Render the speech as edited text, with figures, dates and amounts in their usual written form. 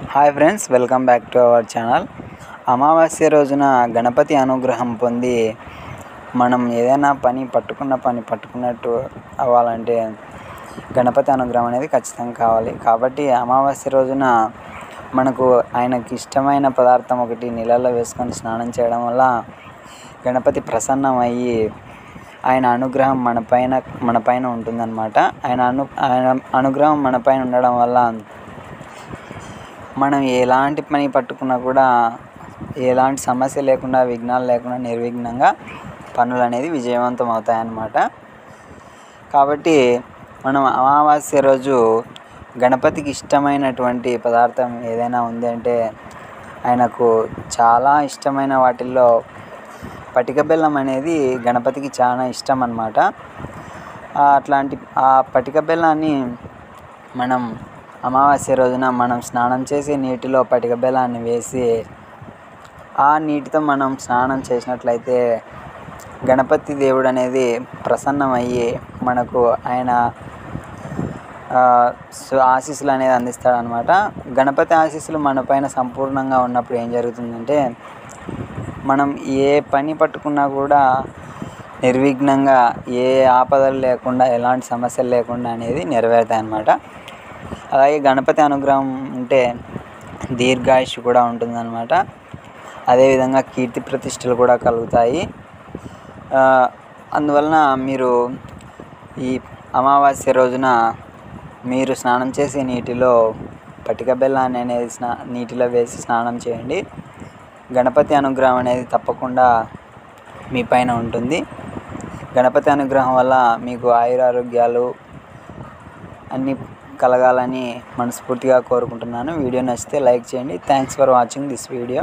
Hi friends, welcome back to our channel. అమావాస్య రోజున గణపతి అనుగ్రహం పొంది మనం ఏదైనా పని పట్టుకున్నట్టు అవ్వాలంటే గణపతి అనుగ్రహం అనేది ఖచ్చితంగా కావాలి. కాబట్టి అమావాస్య రోజున మనకు ఆయనకి ఇష్టమైన పదార్థం ఒకటి నీళ్ళల్లో వేసుకొని స్నానం చేయడం వల్ల గణపతి ప్రసన్నమయ్యి ఆయన అనుగ్రహం మన పైన ఉంటుందన్నమాట. ఆయన అనుగ్రహం మన పైన ఉండడం వల్ల మనం ఎలాంటి పని పట్టుకున్నా కూడా ఎలాంటి సమస్య లేకుండా, విఘ్నాలు లేకుండా నిర్విఘ్నంగా పనులు అనేది విజయవంతం అవుతాయన్నమాట. కాబట్టి మనం అమావాస్య రోజు గణపతికి ఇష్టమైనటువంటి పదార్థం ఏదైనా ఉంది అంటే ఆయనకు చాలా ఇష్టమైన వాటిల్లో పటిక బెల్లం అనేది గణపతికి చాలా ఇష్టం అన్నమాట. అట్లాంటి ఆ పటిక బెల్లాన్ని మనం అమావాస్య రోజున మనం స్నానం చేసే నీటిలో పటిక బెల్లాన్ని వేసి ఆ నీటితో మనం స్నానం చేసినట్లయితే గణపతి దేవుడు అనేది ప్రసన్నమయ్యి మనకు ఆయన ఆశీస్సులు అనేది అందిస్తాడనమాట. గణపతి ఆశీస్సులు మన పైన సంపూర్ణంగా ఉన్నప్పుడు ఏం జరుగుతుందంటే మనం ఏ పని పట్టుకున్నా కూడా నిర్విఘ్నంగా, ఏ ఆపదలు లేకుండా, ఎలాంటి సమస్యలు లేకుండా అనేది నెరవేరుతాయి అన్నమాట. అలాగే గణపతి అనుగ్రహం ఉంటే దీర్ఘాయుష్ కూడా ఉంటుందన్నమాట. అదేవిధంగా కీర్తి ప్రతిష్టలు కూడా కలుగుతాయి. అందువలన మీరు ఈ అమావాస్య రోజున మీరు స్నానం చేసే నీటిలో పటిక బెల్లాన్ని అనేది నీటిలో వేసి స్నానం చేయండి. గణపతి అనుగ్రహం అనేది తప్పకుండా మీ పైన ఉంటుంది. గణపతి అనుగ్రహం వల్ల మీకు ఆయురారోగ్యాలు అన్నీ కలగాలని మనస్ఫూర్తిగా కోరుకుంటున్నాను. వీడియో నచ్చితే లైక్ చేయండి. Thanks for watching this video.